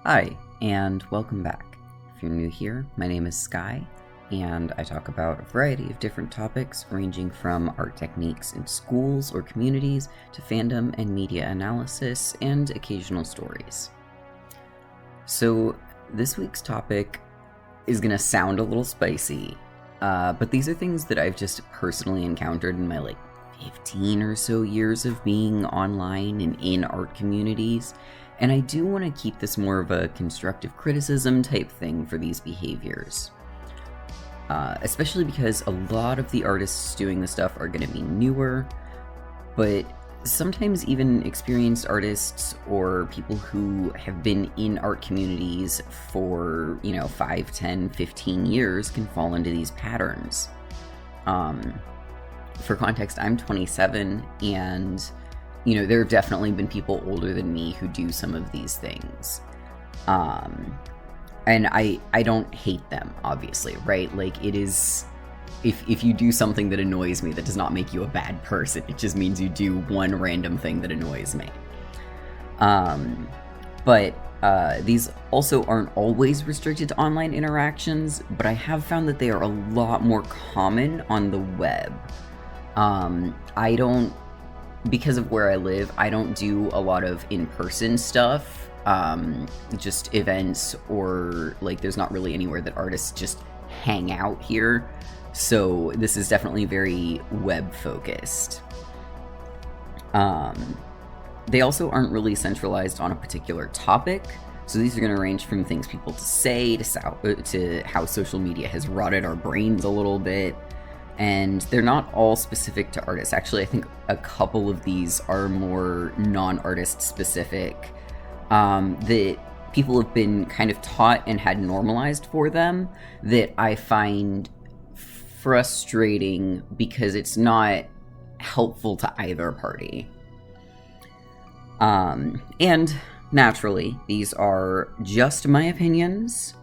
Hi, and welcome back. If you're new here, my name is Sky, and I talk about a variety of different topics ranging from art techniques in schools or communities to fandom and media analysis and occasional stories. So, this week's topic is going to sound a little spicy, but these are things that I've just personally encountered in my 15 or so years of being online and in art communities. And I do want to keep this more of a constructive criticism type thing for these behaviors. Especially because a lot of the artists doing this stuff are going to be newer, but sometimes even experienced artists or people who have been in art communities for, 5, 10, 15 years can fall into these patterns. For context, I'm 27, and there have definitely been people older than me who do some of these things. And I don't hate them, obviously, right? It is, if you do something that annoys me, that does not make you a bad person. It just means you do one random thing that annoys me. But these also aren't always restricted to online interactions, but I have found that they are a lot more common on the web. Because of where I live, I don't do a lot of in-person stuff, just events, or there's not really anywhere that artists just hang out here. So this is definitely very web-focused. They also aren't really centralized on a particular topic. So these are going to range from things people to say to how social media has rotted our brains a little bit. And they're not all specific to artists. Actually, I think a couple of these are more non-artist specific, that people have been kind of taught and had normalized for them, that I find frustrating because it's not helpful to either party. And naturally, these are just my opinions.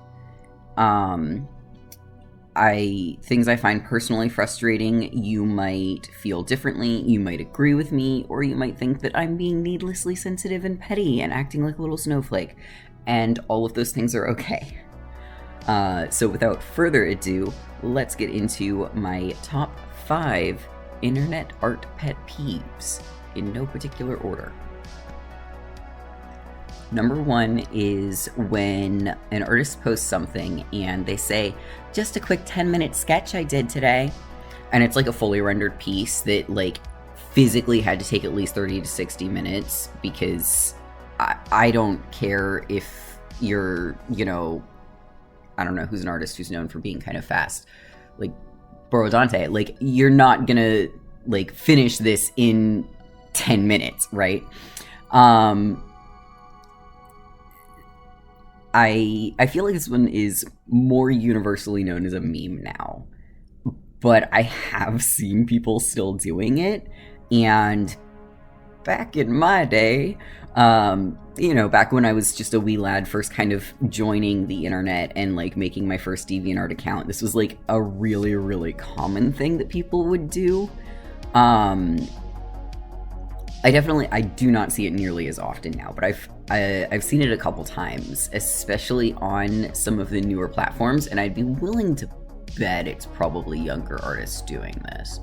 Things I find personally frustrating, you might feel differently, you might agree with me, or you might think that I'm being needlessly sensitive and petty and acting like a little snowflake, and all of those things are okay. So without further ado, let's get into my top 5 internet art pet peeves, in no particular order. Number 1 is when an artist posts something and they say, just a quick 10-minute sketch I did today. And it's a fully rendered piece that physically had to take at least 30 to 60 minutes because I don't care if you're, I don't know who's an artist who's known for being kind of fast. Borodante, you're not gonna finish this in 10 minutes, right? I feel like this one is more universally known as a meme now, but I have seen people still doing it, and back in my day, back when I was just a wee lad first kind of joining the internet and making my first DeviantArt account, this was a really, really common thing that people would do. I do not see it nearly as often now, but I've seen it a couple times, especially on some of the newer platforms, and I'd be willing to bet it's probably younger artists doing this.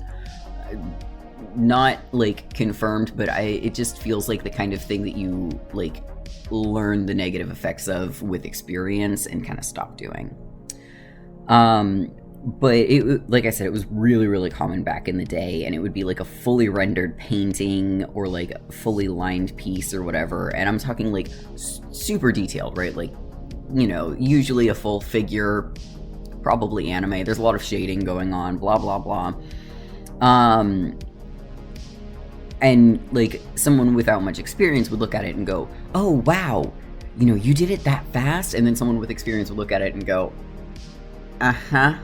Not confirmed, but it just feels like the kind of thing that you learn the negative effects of with experience and kind of stop doing. But it, like I said, it was really, really common back in the day, and it would be a fully rendered painting or a fully lined piece or whatever. And I'm talking super detailed, right? Usually a full figure, probably anime. There's a lot of shading going on, blah, blah, blah. And someone without much experience would look at it and go, oh, wow, you did it that fast? And then someone with experience would look at it and go, uh-huh.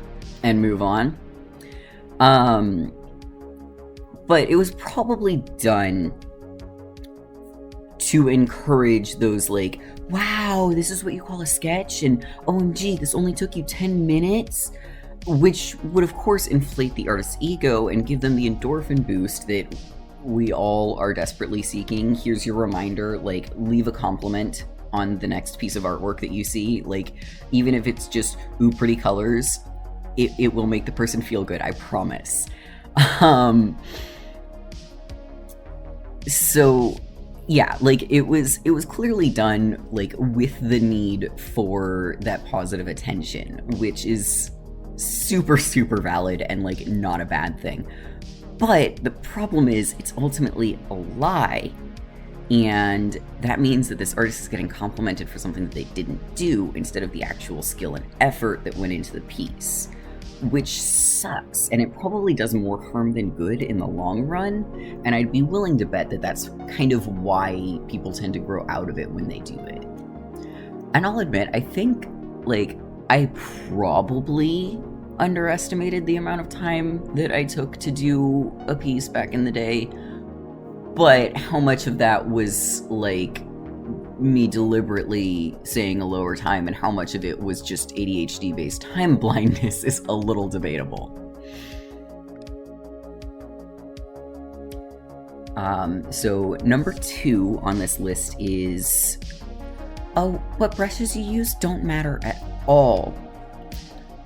And move on. But it was probably done to encourage those wow, this is what you call a sketch, and OMG, this only took you 10 minutes, which would of course inflate the artist's ego and give them the endorphin boost that we all are desperately seeking. Here's your reminder, leave a compliment on the next piece of artwork that you see. Like, even if it's just, ooh, pretty colors, it will make the person feel good, I promise. So yeah, like it was clearly done like with the need for that positive attention, which is super, super valid and like not a bad thing. But the problem is it's ultimately a lie. And that means that this artist is getting complimented for something that they didn't do instead of the actual skill and effort that went into the piece, which sucks. And it probably does more harm than good in the long run. And I'd be willing to bet that that's kind of why people tend to grow out of it when they do it. And I'll admit, I think like I probably underestimated the amount of time that I took to do a piece back in the day, but how much of that was like me deliberately saying a lower time and how much of it was just ADHD based time blindness is a little debatable. So number 2 on this list is, oh, what brushes you use don't matter at all.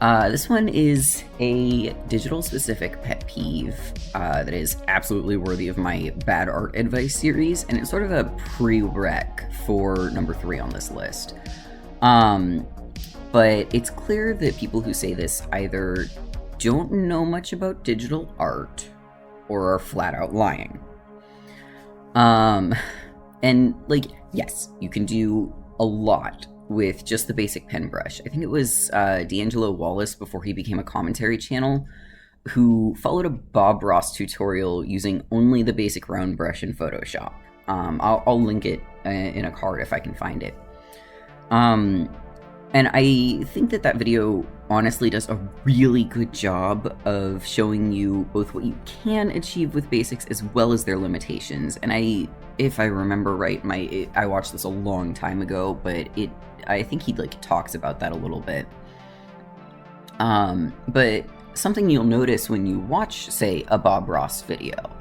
This one is a digital-specific pet peeve that is absolutely worthy of my bad art advice series, and it's sort of a prereq for number 3 on this list. But it's clear that people who say this either don't know much about digital art or are flat-out lying. And, like, yes, you can do a lot with just the basic pen brush. I think it was D'Angelo Wallace, before he became a commentary channel, who followed a Bob Ross tutorial using only the basic round brush in Photoshop. I'll link it in a card if I can find it. And I think that video honestly does a really good job of showing you both what you can achieve with basics as well as their limitations. And if I remember right, I watched this a long time ago, but I think he like talks about that a little bit. But something you'll notice when you watch, say, a Bob Ross video,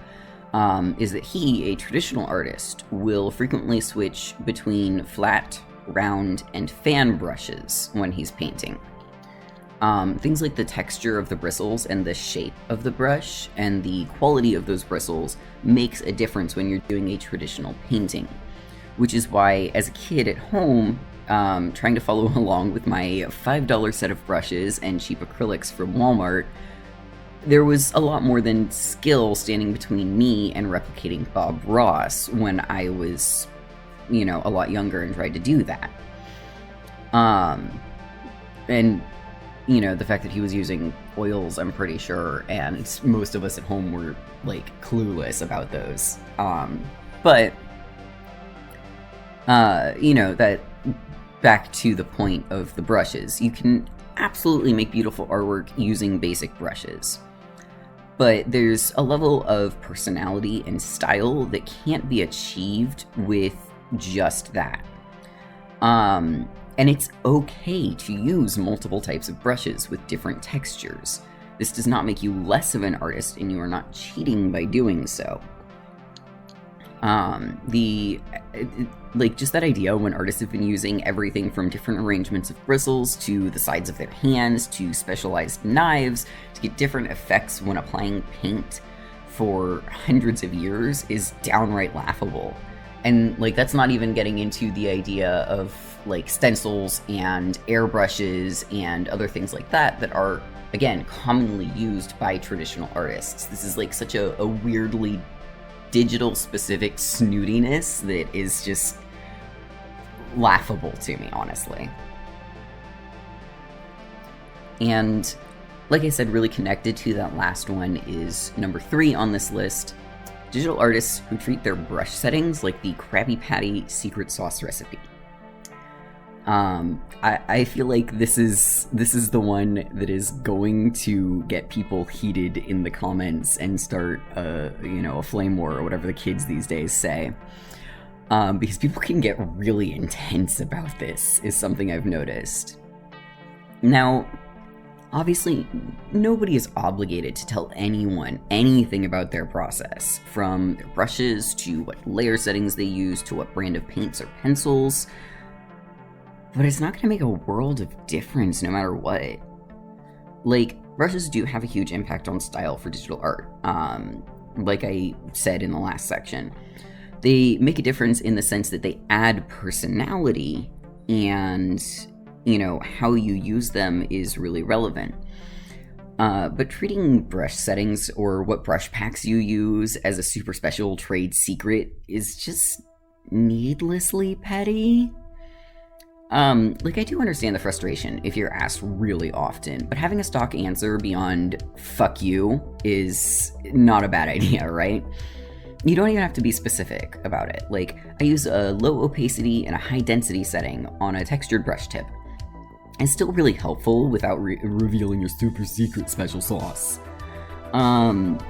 is that he, a traditional artist, will frequently switch between flat, round, and fan brushes when he's painting. Things like the texture of the bristles and the shape of the brush and the quality of those bristles makes a difference when you're doing a traditional painting, which is why, as a kid at home, trying to follow along with my $5 set of brushes and cheap acrylics from Walmart, there was a lot more than skill standing between me and replicating Bob Ross when I was, a lot younger and tried to do that. And, the fact that he was using oils, I'm pretty sure, and most of us at home were, like, clueless about those. But, that back to the point of the brushes, you can absolutely make beautiful artwork using basic brushes. But there's a level of personality and style that can't be achieved with just that. And it's okay to use multiple types of brushes with different textures. This does not make you less of an artist, and you are not cheating by doing so. Just that idea when artists have been using everything from different arrangements of bristles to the sides of their hands to specialized knives to get different effects when applying paint for hundreds of years is downright laughable. And, that's not even getting into the idea of, stencils and airbrushes and other things like that are, again, commonly used by traditional artists. This is, such a weirdly digital-specific snootiness that is just laughable to me, honestly. And, like I said, really connected to that last one is number 3 on this list: digital artists who treat their brush settings like the Krabby Patty secret sauce recipe. I feel like this is the one that is going to get people heated in the comments and start a flame war or whatever the kids these days say. Because people can get really intense about this, is something I've noticed. Now, obviously, nobody is obligated to tell anyone anything about their process, from their brushes to what layer settings they use to what brand of paints or pencils. but it's not going to make a world of difference no matter what. Like, brushes do have a huge impact on style for digital art. Like I said in the last section, they make a difference in the sense that they add personality, and, you know, how you use them is really relevant. But treating brush settings or what brush packs you use as a super special trade secret is just needlessly petty. Like, I do understand the frustration if you're asked really often, but having a stock answer beyond "fuck you" is not a bad idea, right? You don't even have to be specific about it. Like, I use a low opacity and a high density setting on a textured brush tip. It's still really helpful without revealing your super secret special sauce. And,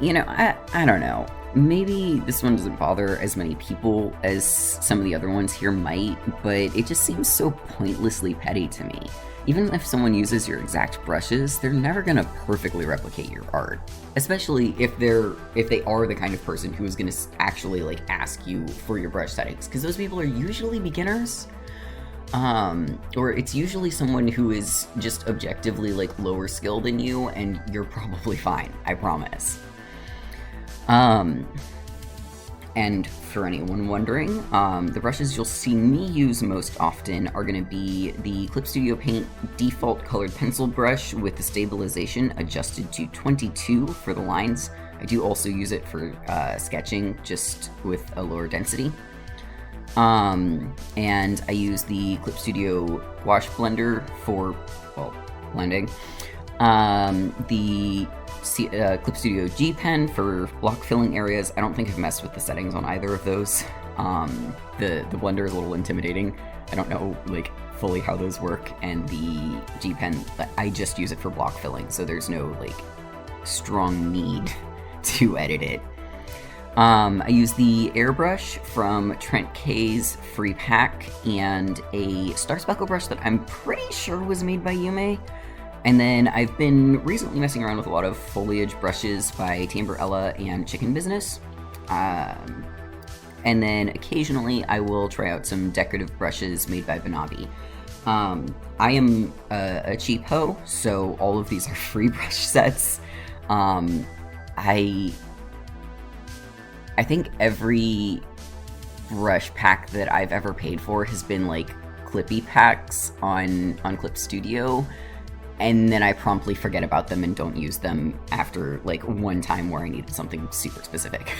you know, I don't know. Maybe this one doesn't bother as many people as some of the other ones here might, but it just seems so pointlessly petty to me. Even if someone uses your exact brushes, they're never gonna perfectly replicate your art. Especially if they are the kind of person who is gonna actually, like, ask you for your brush settings, because those people are usually beginners. Or it's usually someone who is just objectively, like, lower skill than you, and you're probably fine, I promise. And for anyone wondering, the brushes you'll see me use most often are going to be the Clip Studio Paint default colored pencil brush with the stabilization adjusted to 22 for the lines. I do also use it for sketching, just with a lower density. And I use the Clip Studio Wash Blender for, well, blending. The Clip Studio G Pen for block filling areas. I don't think I've messed with the settings on either of those. The blender is a little intimidating. I don't know, like, fully how those work, and the G Pen, I just use it for block filling, so there's no, like, strong need to edit it. I use the airbrush from Trent K's free pack, and a Star Speckle brush that I'm pretty sure was made by Yume. And then I've been recently messing around with a lot of foliage brushes by Tamborella and Chicken Business. And then occasionally I will try out some decorative brushes made by Banabi. I am a cheap hoe, so all of these are free brush sets. I think every brush pack that I've ever paid for has been, like, Clippy packs on Clip Studio. And then I promptly forget about them and don't use them after, like, one time where I needed something super specific.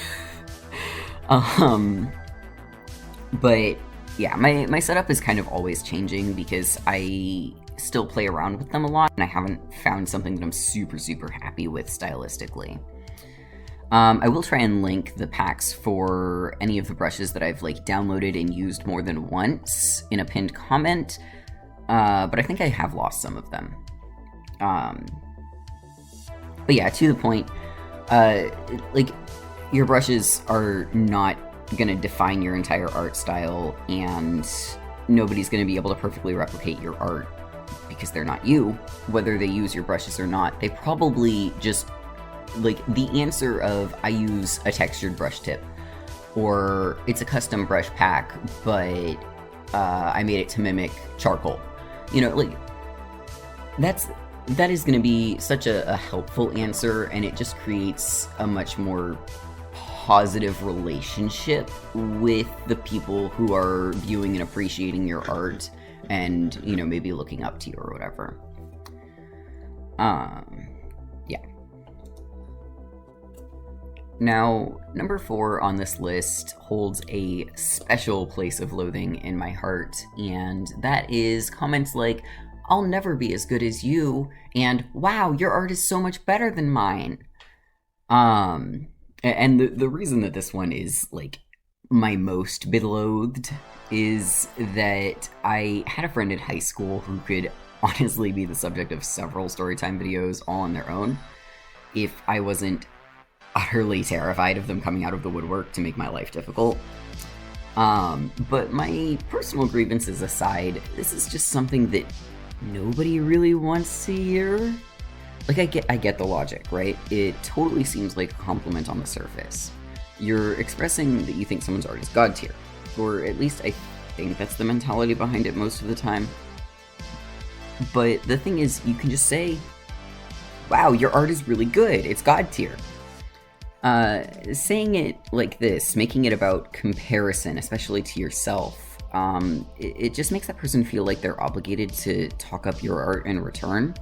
But yeah, my setup is kind of always changing because I still play around with them a lot, and I haven't found something that I'm super, super happy with stylistically. I will try and link the packs for any of the brushes that I've, like, downloaded and used more than once in a pinned comment, but I think I have lost some of them. But yeah, to the point, like, your brushes are not gonna define your entire art style, and nobody's gonna be able to perfectly replicate your art because they're not you, whether they use your brushes or not. They probably just, like, the answer of I use a textured brush tip, or it's a custom brush pack, but I made it to mimic charcoal. You know, like, that is going to be such a helpful answer, and it just creates a much more positive relationship with the people who are viewing and appreciating your art and, you know, maybe looking up to you or whatever. Yeah. Now, number 4 on this list holds a special place of loathing in my heart, and that is comments like, "I'll never be as good as you," and "Wow, your art is so much better than mine." And the reason that this one is, like, my most beloathed is that I had a friend in high school who could honestly be the subject of several storytime videos all on their own if I wasn't utterly terrified of them coming out of the woodwork to make my life difficult. But my personal grievances aside, this is just something that nobody really wants to hear. Like, I get the logic, right? It totally seems like a compliment on the surface. You're expressing that you think someone's art is god tier. or at least I think that's the mentality behind it most of the time. But the thing is, you can just say, wow, your art is really good, it's God tier. Saying it like this, making it about comparison, especially to yourself, it just makes that person feel like they're obligated to talk up your art in return.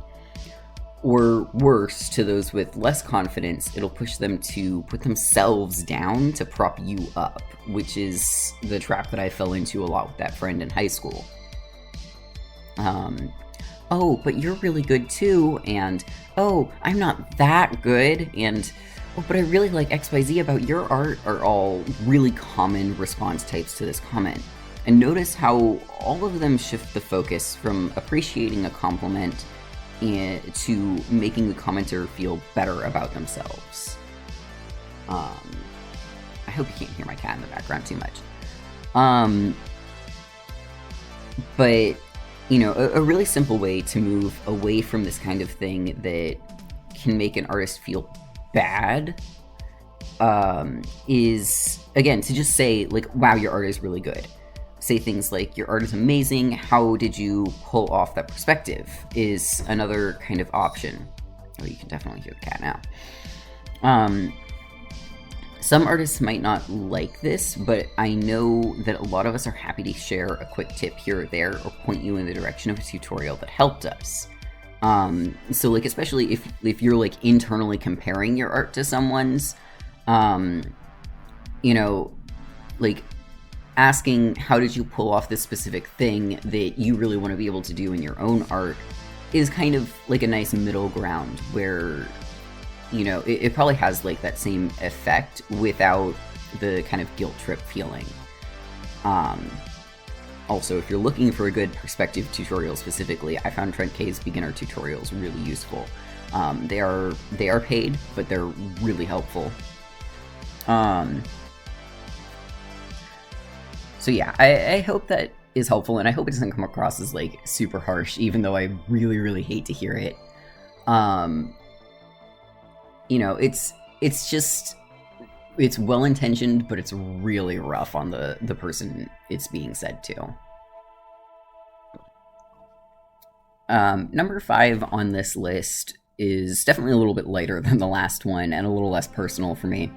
Or worse, to those with less confidence, it'll push them to put themselves down to prop you up, which is the trap that I fell into a lot with that friend in high school. Oh, but you're really good too, and oh, I'm not that good, and oh, but I really like XYZ about your art, are all really common response types to this comment. And notice how all of them shift the focus from appreciating a compliment to making the commenter feel better about themselves. I hope you can't hear my cat in the background too much. But, you know, a really simple way to move away from this kind of thing that can make an artist feel bad is, again, to just say, like, wow, your art is really good. Say things like, your art is amazing, how did you pull off that perspective, is another kind of option. Oh, you can definitely hear the cat now. Some artists might not like this, but I know that a lot of us are happy to share a quick tip here or there, or point you in the direction of a tutorial that helped us. So, like, especially if you're, like, internally comparing your art to someone's, you know, like, asking how did you pull off this specific thing that you really want to be able to do in your own art is kind of like a nice middle ground where, you know, it probably has like that same effect without the kind of guilt trip feeling. Also, if you're looking for a good perspective tutorial specifically, I found Trent K's beginner tutorials really useful. They are paid, but they're really helpful. So yeah, I hope that is helpful, and I hope it doesn't come across as, like, super harsh, even though I really, really hate to hear it. You know, it's well-intentioned, but it's really rough on the person it's being said to. Number 5 on this list is definitely a little bit lighter than the last one, and a little less personal for me.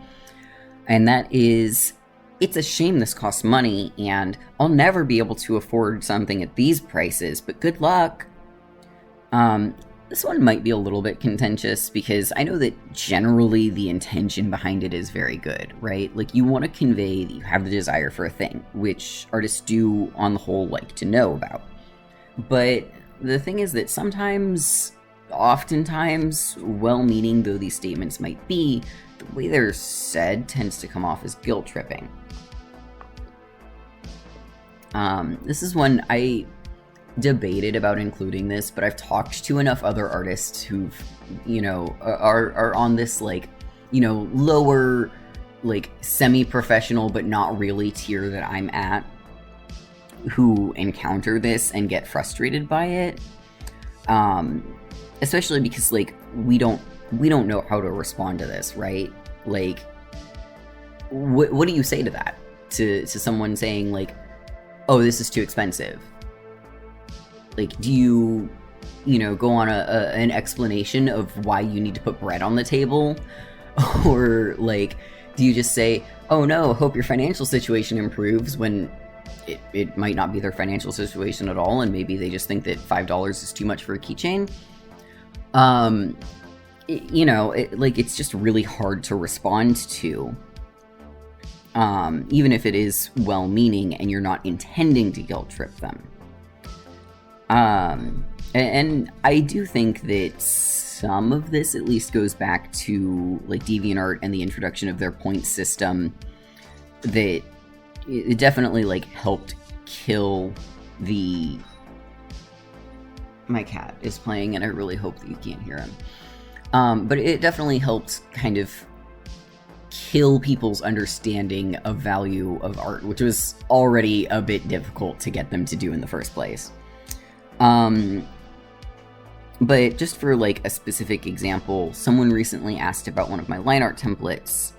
And that is, it's a shame this costs money, and I'll never be able to afford something at these prices, but good luck. This one might be a little bit contentious, because I know that generally the intention behind it is very good, right? Like, you want to convey that you have the desire for a thing, which artists do, on the whole, like to know about. But the thing is that oftentimes, well-meaning though these statements might be, the way they're said tends to come off as guilt-tripping. This is one I debated about including this, but I've talked to enough other artists who've, you know, are on this, like, you know, lower, like, semi-professional but not really tier that I'm at, who encounter this and get frustrated by it. Especially because, like, we don't know how to respond to this, right? Like, what do you say to that? To someone saying, like, oh, this is too expensive? Like, do you know, go on an explanation of why you need to put bread on the table? Or, like, do you just say, oh no, hope your financial situation improves, when it might not be their financial situation at all, and maybe they just think that $5 is too much for a keychain? You know, it's just really hard to respond to. Even if it is well-meaning and you're not intending to guilt-trip them. And I do think that some of this at least goes back to, like, DeviantArt and the introduction of their point system, that it definitely, like, helped kill the... My cat is playing, and I really hope that you can't hear him. But it definitely helped kind of kill people's understanding of value of art, which was already a bit difficult to get them to do in the first place. But just for, like, a specific example, someone recently asked about one of my line art templates,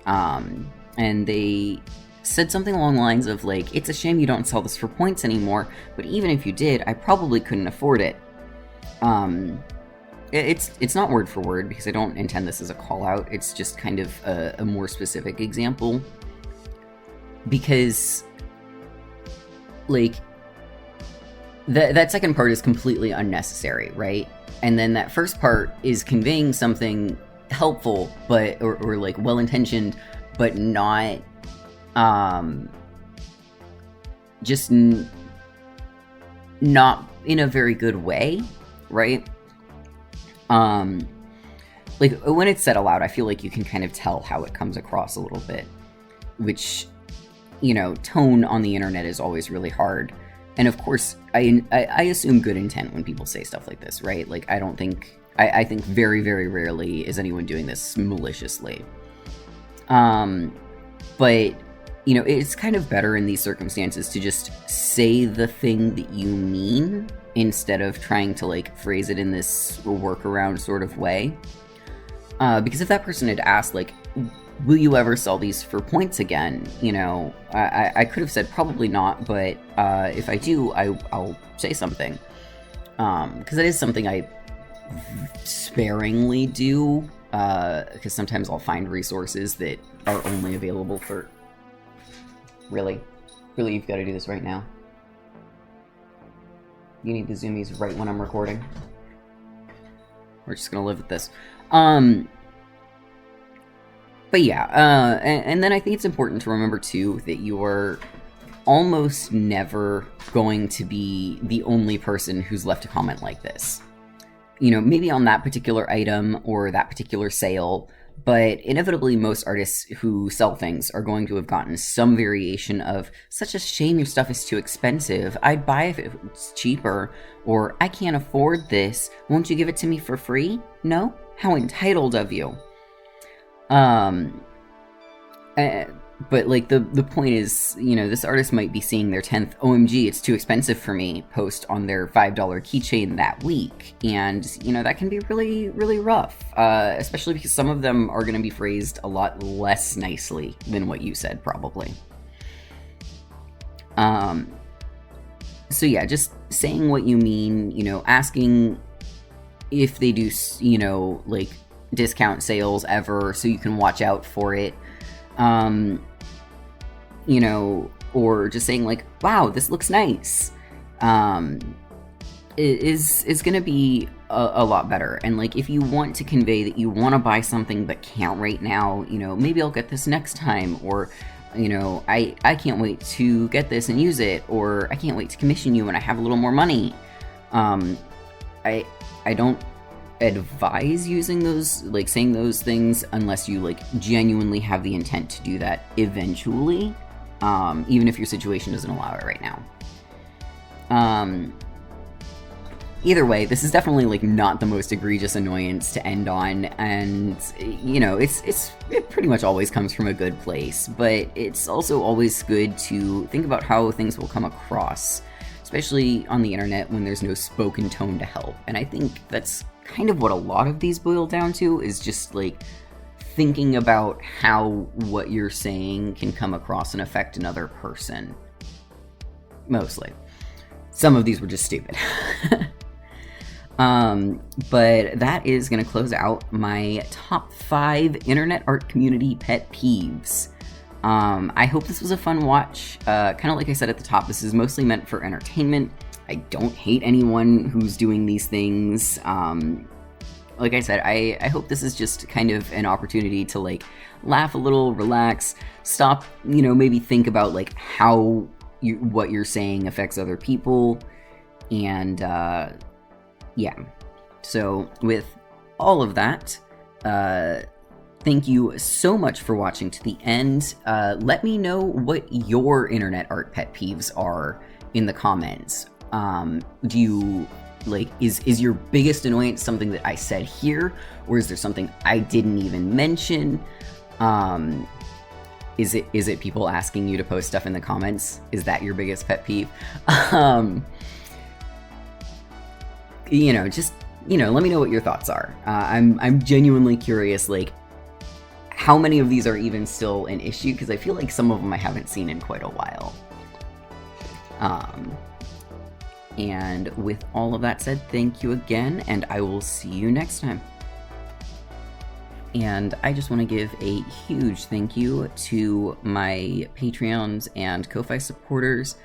and they said something along the lines of like, it's a shame you don't sell this for points anymore, but even if you did, I probably couldn't afford it. It's not word for word because I don't intend this as a call out. It's just kind of a more specific example, because like that second part is completely unnecessary, right? And then that first part is conveying something helpful, but or like well-intentioned, but not just not in a very good way, right? Like when it's said aloud, I feel like you can kind of tell how it comes across a little bit, which, you know, tone on the internet is always really hard. And of course, I assume good intent when people say stuff like this, right? Like, I think very, very rarely is anyone doing this maliciously. But, you know, it's kind of better in these circumstances to just say the thing that you mean instead of trying to, like, phrase it in this workaround sort of way. Because if that person had asked, like, will you ever sell these for points again? You know, I could have said probably not, but if I do, I'll say something. Because that is something I sparingly do, because sometimes I'll find resources that are only available for... Really? Really, you've got to do this right now? You need the zoomies right when I'm recording? We're just gonna live with this. But yeah, and then I think it's important to remember, too, that you're almost never going to be the only person who's left a comment like this. You know, maybe on that particular item or that particular sale, but inevitably most artists who sell things are going to have gotten some variation of, such a shame your stuff is too expensive, I'd buy it if it's cheaper, or I can't afford this, won't you give it to me for free? No? How entitled of you. But like the point is, you know, this artist might be seeing their 10th OMG, it's too expensive for me post on their $5 keychain that week. And, you know, that can be really, really rough, especially because some of them are going to be phrased a lot less nicely than what you said, probably. So yeah, just saying what you mean, you know, asking if they do, you know, like, discount sales ever, so you can watch out for it, you know, or just saying like, wow, this looks nice, is gonna be a lot better. And like, if you want to convey that you want to buy something but can't right now, you know, maybe I'll get this next time, or, you know, I can't wait to get this and use it, or I can't wait to commission you when I have a little more money. I don't advise using those, like, saying those things unless you like genuinely have the intent to do that eventually, even if your situation doesn't allow it right now. Either way, this is definitely like not the most egregious annoyance to end on, and you know, it pretty much always comes from a good place, but it's also always good to think about how things will come across, especially on the internet when there's no spoken tone to help. And I think that's kind of what a lot of these boil down to, is just like thinking about how what you're saying can come across and affect another person. Mostly. Some of these were just stupid. But that is going to close out my top 5 internet art community pet peeves. I hope this was a fun watch. Kind of like I said at the top, this is mostly meant for entertainment. I don't hate anyone who's doing these things. Like I said, I hope this is just kind of an opportunity to like laugh a little, relax, stop, you know, maybe think about like how what you're saying affects other people, and yeah. So with all of that, thank you so much for watching to the end. Let me know what your internet art pet peeves are in the comments. Do you, like, is your biggest annoyance something that I said here, or is there something I didn't even mention? Is it people asking you to post stuff in the comments? Is that your biggest pet peeve? You know, just, you know, let me know what your thoughts are. I'm genuinely curious, like, how many of these are even still an issue, because I feel like some of them I haven't seen in quite a while. And with all of that said, thank you again, and I will see you next time. And I just want to give a huge thank you to my Patreons and Ko-Fi supporters.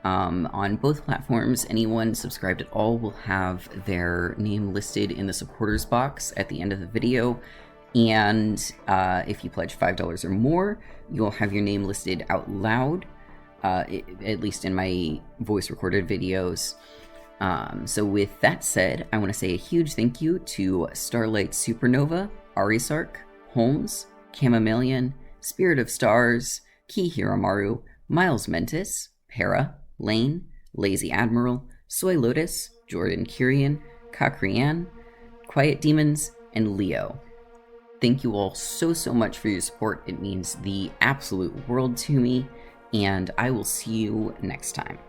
On both platforms, anyone subscribed at all will have their name listed in the supporters box at the end of the video. And if you pledge $5 or more, you'll have your name listed out loud, at least in my voice recorded videos. So with that said, I want to say a huge thank you to Starlight Supernova, Arisark, Holmes, Chamomeleon, Spirit of Stars, Ki Hiramaru, Miles Mentis, Para, Lane, Lazy Admiral, Soy Lotus, Jordan Curian, Kakrian, Quiet Demons, and Leo. Thank you all so much for your support. It means the absolute world to me, and I will see you next time.